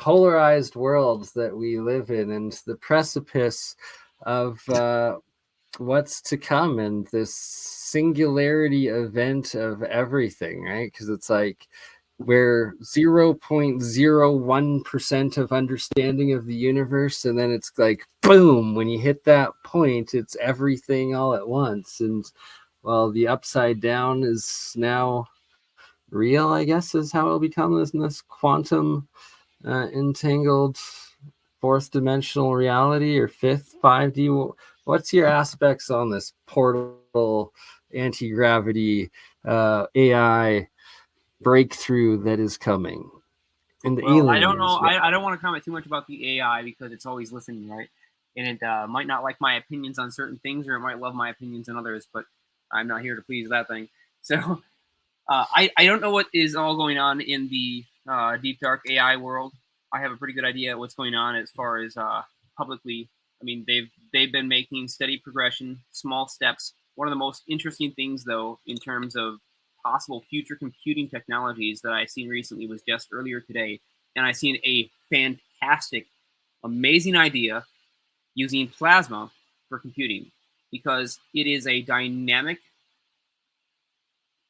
polarized world that we live in, and the precipice of what's to come, and this singularity event of everything, right? Because it's like we're 0.01% of understanding of the universe, and then it's like boom, when you hit that point, it's everything all at once. And well, the upside down is now real, I guess, is how it'll become this quantum entangled fourth dimensional reality, or fifth 5D. What's your aspects on this portal anti-gravity AI breakthrough that is coming? And the aliens. I don't know. I don't want to comment too much about the AI because it's always listening, right? And it might not like my opinions on certain things, or it might love my opinions on others, but I'm not here to please that thing. So I don't know what is all going on in the deep dark AI world. I have a pretty good idea what's going on as far as publicly. I mean, they've been making steady progression, small steps. One of the most interesting things, though, in terms of possible future computing technologies that I've seen recently was just earlier today, and I seen a fantastic, amazing idea using plasma for computing, because it is a dynamic,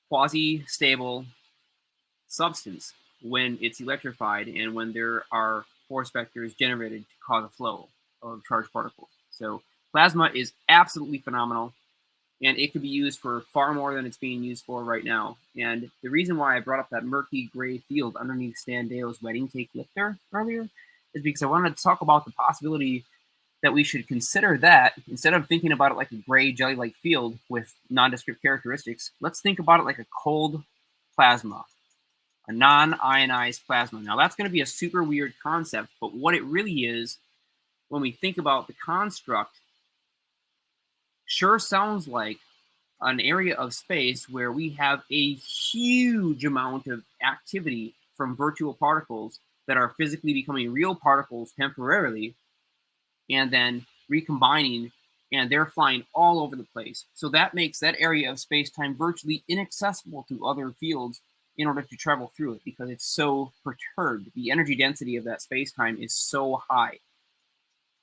quasi-stable substance when it's electrified and when there are force vectors generated to cause a flow of charged particles. So plasma is absolutely phenomenal, and it could be used for far more than it's being used for right now. And the reason why I brought up that murky gray field underneath Stan Deo's wedding cake lifter earlier is because I wanted to talk about the possibility that we should consider that instead of thinking about it like a gray jelly-like field with nondescript characteristics, let's think about it like a cold plasma, a non-ionized plasma. Now that's going to be a super weird concept, but what it really is, when we think about the construct, sure sounds like an area of space where we have a huge amount of activity from virtual particles that are physically becoming real particles temporarily, and then recombining, and they're flying all over the place. So that makes that area of space-time virtually inaccessible to other fields in order to travel through it, because it's so perturbed. The energy density of that space-time is so high.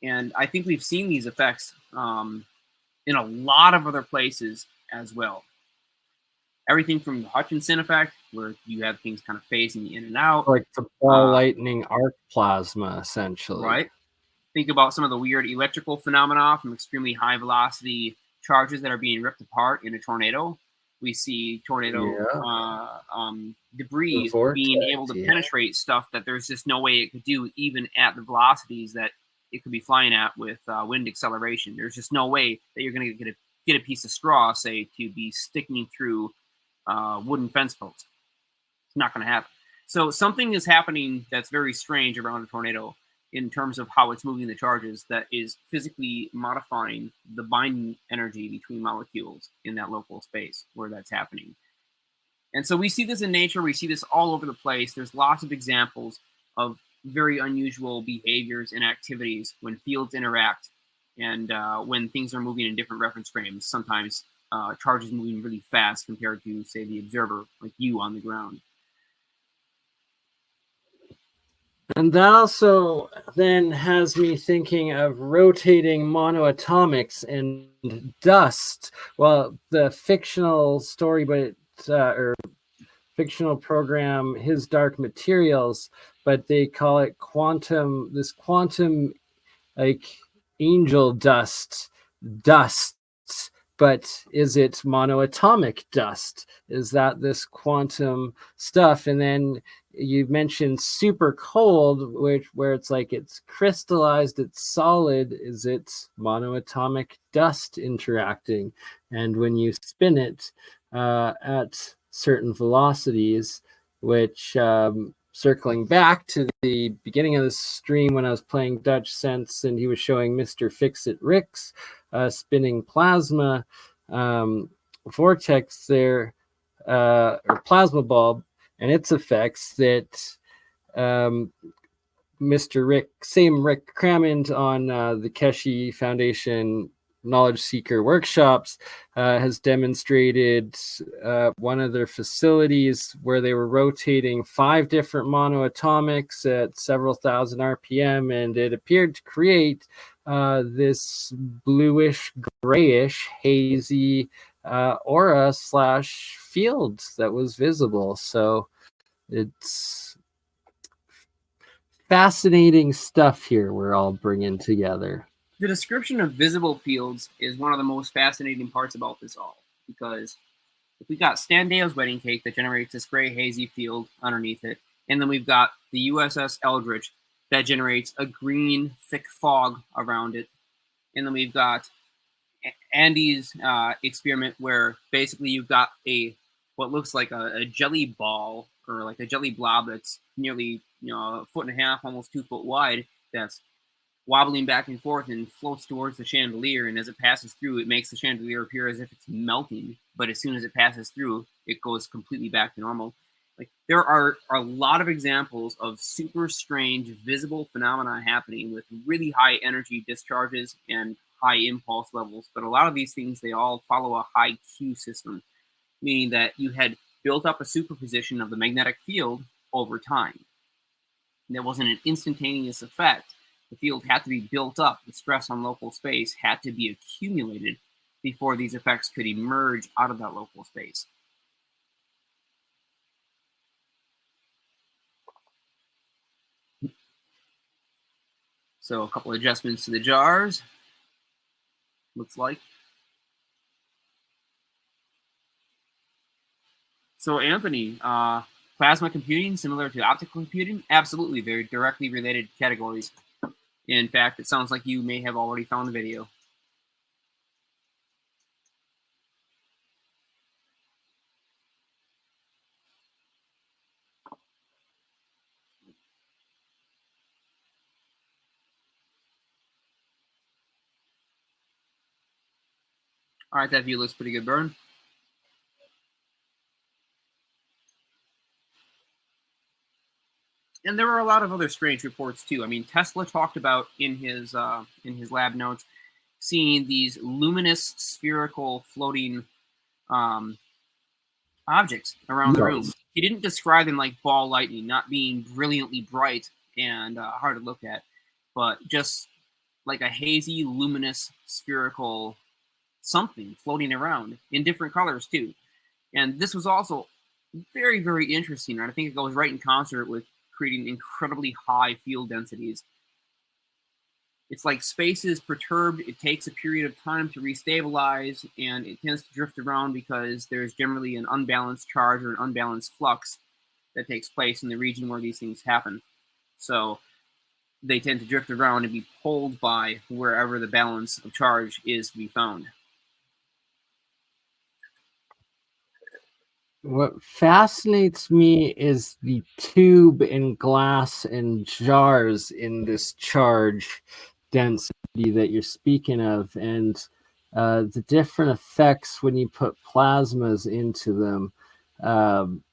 And I think we've seen these effects in a lot of other places as well. Everything from the Hutchinson effect, where you have things kind of phasing in and out. Like the ball lightning arc plasma, essentially. Right. Think about some of the weird electrical phenomena from extremely high velocity charges that are being ripped apart in a tornado. We see tornado debris being able to penetrate stuff that there's just no way it could do, even at the velocities that it could be flying at with wind acceleration. There's just no way that you're going to get a piece of straw, say, to be sticking through wooden fence posts. It's not going to happen. So something is happening that's very strange around a tornado in terms of how it's moving the charges, that is physically modifying the binding energy between molecules in that local space where that's happening. And so we see this in nature. We see this all over the place. There's lots of examples of very unusual behaviors and activities when fields interact, and when things are moving in different reference frames. Sometimes charges moving really fast compared to, say, the observer, like you on the ground. And that also then has me thinking of rotating monoatomics and dust. Well, the fictional story, or fictional program, His Dark Materials, but they call it quantum, like angel dust, but is it monoatomic dust? Is that this quantum stuff? And then you mentioned super cold, where it's like it's crystallized, it's solid. Is it monoatomic dust interacting? And when you spin it at certain velocities, which circling back to the beginning of the stream when I was playing Dutch Sense and he was showing Mr. Fix-It Rick's spinning plasma vortex there, or plasma bulb, and its effects, that Mr. Rick Crammond on the Keshe Foundation Knowledge Seeker workshops has demonstrated one of their facilities where they were rotating 5 different monoatomics at several thousand RPM, and it appeared to create this bluish, grayish, hazy aura / field that was visible. So it's fascinating stuff here we're all bringing together. The description of visible fields is one of the most fascinating parts about this all, because if we got Standale's wedding cake that generates this gray hazy field underneath it, and then we've got the USS Eldridge that generates a green thick fog around it, and then we've got Andy's experiment where basically you've got what looks like a jelly ball or like a jelly blob that's nearly 1.5 feet, almost 2 foot wide, that's wobbling back and forth and floats towards the chandelier, and as it passes through, it makes the chandelier appear as if it's melting, but as soon as it passes through, it goes completely back to normal. Like, there are a lot of examples of super strange visible phenomena happening with really high energy discharges and high impulse levels, but a lot of these things, they all follow a high Q system, meaning that you had built up a superposition of the magnetic field over time. And there wasn't an instantaneous effect. The field had to be built up. The stress on local space had to be accumulated before these effects could emerge out of that local space. So a couple adjustments to the jars, looks like. So Anthony, plasma computing similar to optical computing? Absolutely, they're directly related categories. In fact, it sounds like you may have already found the video. All right, that view looks pretty good, Burn. And there are a lot of other strange reports too. I mean, Tesla talked about in his lab notes seeing these luminous spherical floating objects around the room. He didn't describe them like ball lightning, not being brilliantly bright and hard to look at, but just like a hazy, luminous, spherical something floating around in different colors too. And this was also very, very interesting. And I think it goes right in concert with creating incredibly high field densities. It's like space is perturbed. It takes a period of time to restabilize, and it tends to drift around because there's generally an unbalanced charge or an unbalanced flux that takes place in the region where these things happen. So they tend to drift around and be pulled by wherever the balance of charge is to be found. What fascinates me is the tube and glass and jars in this charge density that you're speaking of, and the different effects when you put plasmas into them.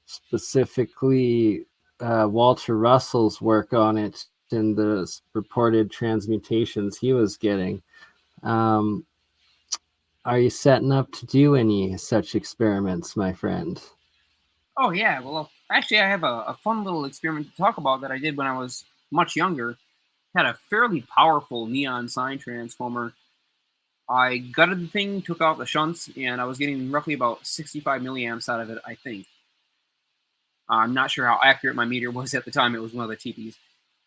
Specifically, Walter Russell's work on it and the reported transmutations he was getting. Are you setting up to do any such experiments, my friend? Oh, yeah. Well, actually, I have a fun little experiment to talk about that I did when I was much younger. Had a fairly powerful neon sign transformer. I gutted the thing, took out the shunts, and I was getting roughly about 65 milliamps out of it, I think. I'm not sure how accurate my meter was at the time. It was one of the cheapies.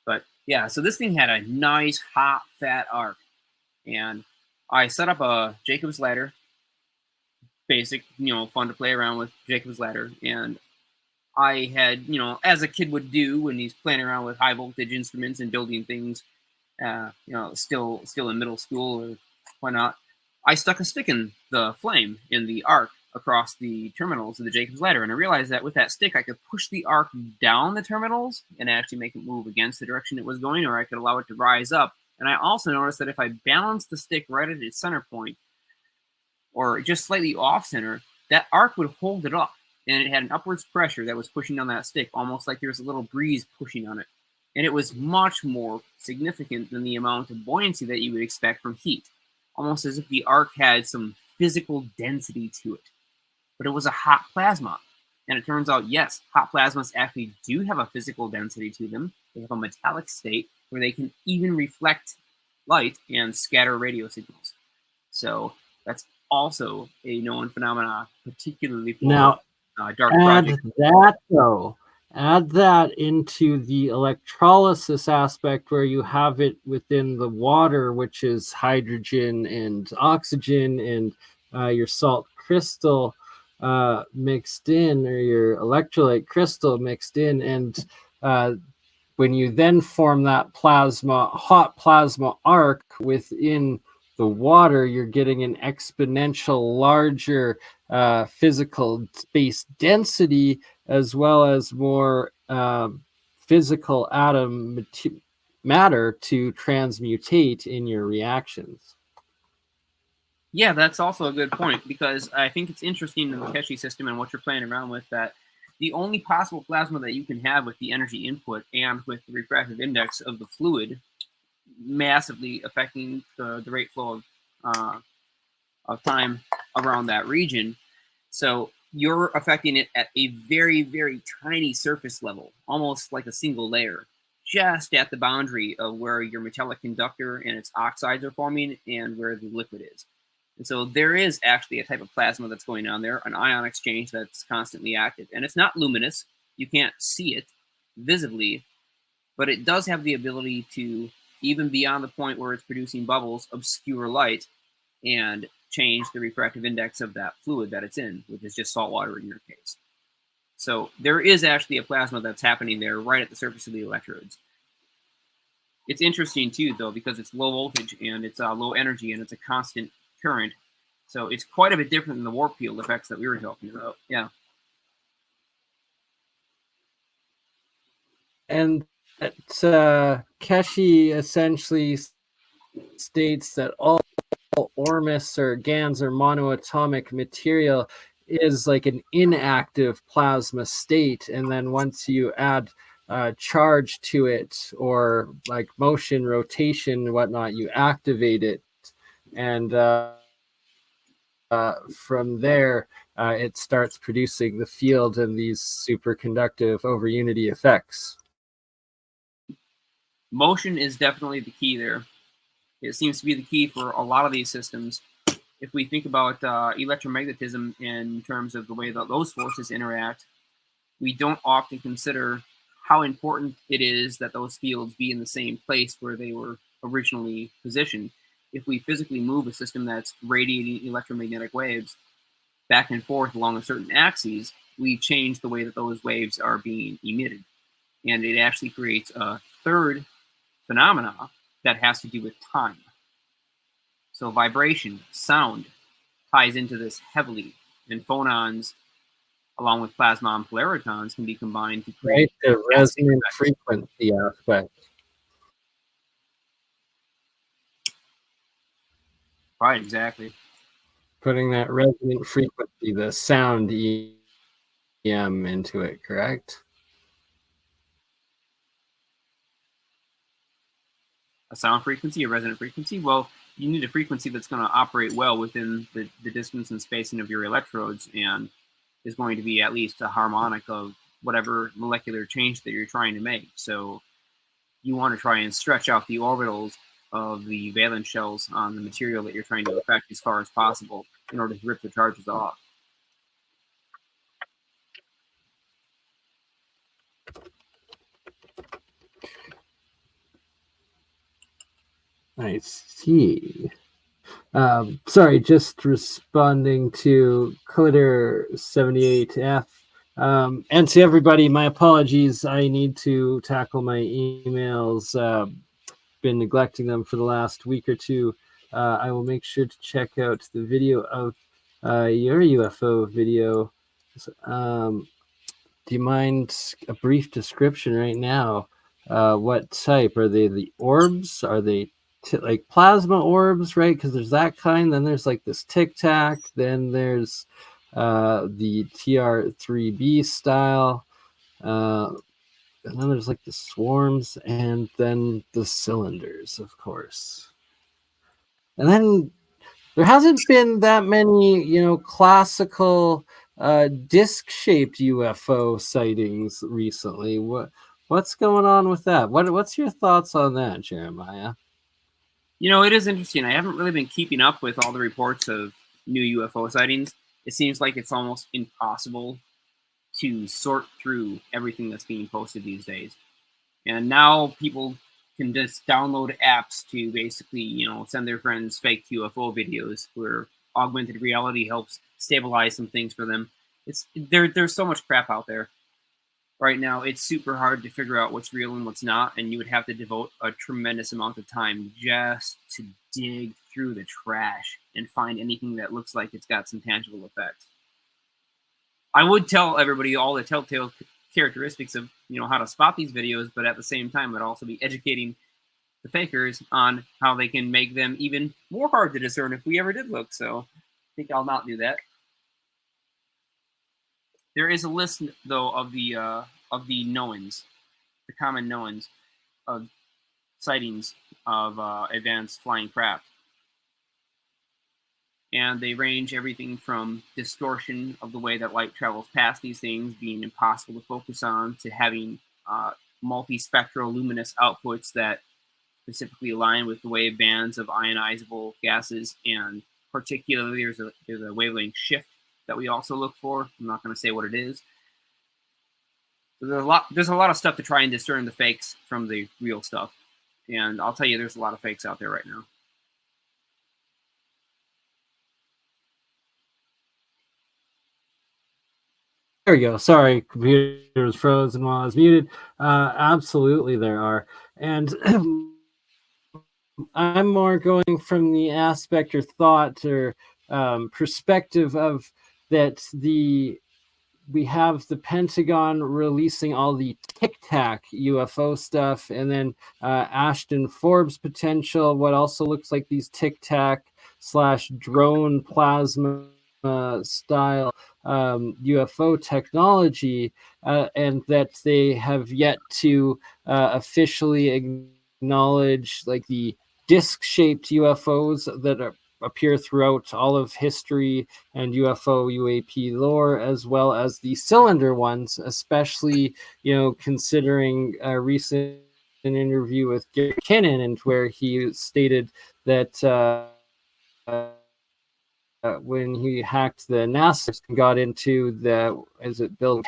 But yeah, so this thing had a nice, hot, fat arc. And I set up a Jacob's ladder. Basic, fun to play around with Jacob's ladder. And I had, as a kid would do when he's playing around with high voltage instruments and building things, still in middle school or whatnot, I stuck a stick in the flame in the arc across the terminals of the Jacob's ladder, and I realized that with that stick I could push the arc down the terminals and actually make it move against the direction it was going, or I could allow it to rise up. And I also noticed that if I balanced the stick right at its center point, or just slightly off center, that arc would hold it up, and it had an upwards pressure that was pushing on that stick, almost like there was a little breeze pushing on it. And it was much more significant than the amount of buoyancy that you would expect from heat. almost as if the arc had some physical density to it. But it was a hot plasma. And it turns out, yes, hot plasmas actually do have a physical density to them. They have a metallic state where they can even reflect light and scatter radio signals. So that's also a known phenomenon, particularly for Now, dark add projects. that though. Add that into the electrolysis aspect where you have it within the water, which is hydrogen and oxygen and your salt crystal mixed in, or your electrolyte crystal mixed in. And when you then form that hot plasma arc within the water, you're getting an exponential larger physical space density, as well as more physical atom matter to transmutate in your reactions. Yeah, that's also a good point, because I think it's interesting in the Keshe system and what you're playing around with, that the only possible plasma that you can have with the energy input and with the refractive index of the fluid massively affecting the rate flow of time around that region. So you're affecting it at a very, very tiny surface level, almost like a single layer, just at the boundary of where your metallic conductor and its oxides are forming and where the liquid is. And so there is actually a type of plasma that's going on there, an ion exchange that's constantly active. And it's not luminous. You can't see it visibly, but it does have the ability to, even beyond the point where it's producing bubbles, obscure light and change the refractive index of that fluid that it's in, which is just salt water in your case. So there is actually a plasma that's happening there right at the surface of the electrodes. It's interesting too, though, because it's low voltage and it's low energy and it's a constant current. So it's quite a bit different than the warp field effects that we were talking about. Yeah. And Keshe essentially states that all Ormus or GANs or monoatomic material is like an inactive plasma state, and then once you add charge to it, or like motion, rotation, whatnot, you activate it, and from there it starts producing the field and these superconductive over unity effects. Motion is definitely the key there. It seems to be the key for a lot of these systems. If we think about electromagnetism in terms of the way that those forces interact, we don't often consider how important it is that those fields be in the same place where they were originally positioned. If we physically move a system that's radiating electromagnetic waves back and forth along a certain axis, we change the way that those waves are being emitted. And it actually creates a third phenomena that has to do with time. So vibration, sound, ties into this heavily, and phonons, along with plasma and polaritons, can be combined to create the resonant frequency aspect. Right, exactly. Putting that resonant frequency, the sound EM into it, correct? A sound frequency, a resonant frequency? Well, you need a frequency that's going to operate well within the distance and spacing of your electrodes, and is going to be at least a harmonic of whatever molecular change that you're trying to make. So you want to try and stretch out the orbitals of the valence shells on the material that you're trying to affect as far as possible in order to rip the charges off. I see. Sorry, just responding to Clitter78F. And to everybody, my apologies. I need to tackle my emails. Been neglecting them for the last week or two. I will make sure to check out the video of your UFO video. Do you mind a brief description right now? What type? Are they the orbs? Are they like plasma orbs, right? Because there's that kind. Then there's like this tic tac. Then there's the TR3B style. And then there's like the swarms, and then the cylinders, of course. And then there hasn't been that many, classical disc-shaped UFO sightings recently. What's going on with that? What's your thoughts on that, Jeremiah? It is interesting. I haven't really been keeping up with all the reports of new UFO sightings. It seems like it's almost impossible to sort through everything that's being posted these days. And now people can just download apps to basically, send their friends fake UFO videos where augmented reality helps stabilize some things for them. There's so much crap out there right now. It's super hard to figure out what's real and what's not, and you would have to devote a tremendous amount of time just to dig through the trash and find anything that looks like it's got some tangible effects. I would tell everybody all the telltale characteristics of how to spot these videos, but at the same time, I'd also be educating the fakers on how they can make them even more hard to discern if we ever did look. So I think I'll not do that. There is a list though of the knowns, the common knowns of sightings of advanced flying craft. And they range everything from distortion of the way that light travels past these things being impossible to focus on, to having multispectral luminous outputs that specifically align with the wave bands of ionizable gases, and particularly there's a wavelength shift that we also look for. I'm not going to say what it is. So there's a lot of stuff to try and discern the fakes from the real stuff, and I'll tell you, there's a lot of fakes out there right now. There we go. Sorry, computer was frozen while I was muted. Absolutely, there are. And I'm more going from the aspect or thought or perspective of that we have the Pentagon releasing all the Tic Tac UFO stuff, and then Ashton Forbes potential, what also looks like these Tic Tac / drone plasma style UFO technology, and that they have yet to officially acknowledge like the disc-shaped UFOs that appear throughout all of history and UFO UAP lore, as well as the cylinder ones, especially considering a recent interview with Gary Kinnan, and where he stated that when he hacked the NASA and got into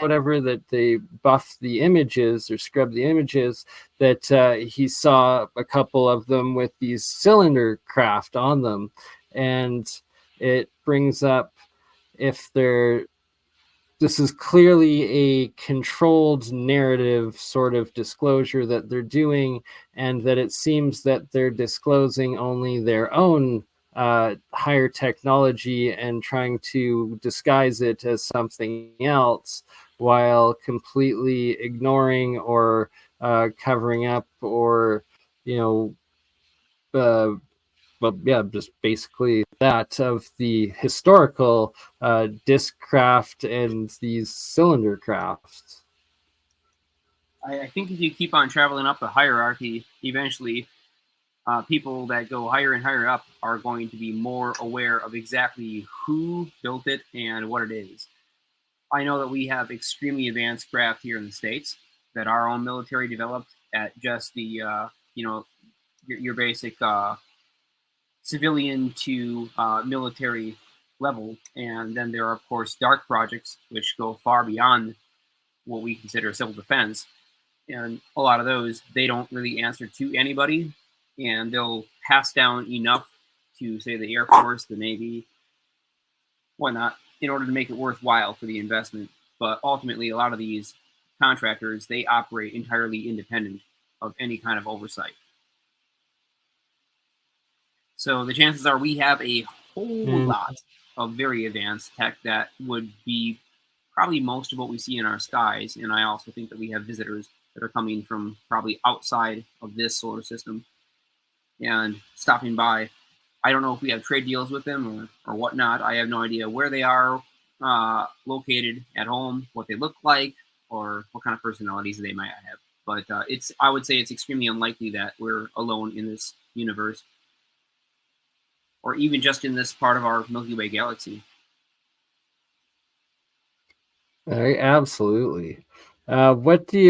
whatever, that they buffed the images or scrubbed the images, that he saw a couple of them with these cylinder craft on them. And it brings up, if this is clearly a controlled narrative sort of disclosure that they're doing, and that it seems that they're disclosing only their own higher technology and trying to disguise it as something else, while completely ignoring or covering up or just basically that of the historical disc craft and these cylinder crafts. I think if you keep on traveling up the hierarchy, eventually people that go higher and higher up are going to be more aware of exactly who built it and what it is. I know that we have extremely advanced craft here in the States that our own military developed at just the, your basic civilian to military level. And then there are, of course, dark projects, which go far beyond what we consider civil defense. And a lot of those, they don't really answer to anybody, and they'll pass down enough to, say, the Air Force, the Navy, whatnot, in order to make it worthwhile for the investment. But ultimately, a lot of these contractors, they operate entirely independent of any kind of oversight. So the chances are we have a whole lot of very advanced tech that would be probably most of what we see in our skies. And I also think that we have visitors that are coming from probably outside of this solar system and stopping by. I don't know if we have trade deals with them or whatnot. I have no idea where they are located at home, what they look like, or what kind of personalities they might have. But I would say it's extremely unlikely that we're alone in this universe. or even just in this part of our Milky Way galaxy. Absolutely. What do you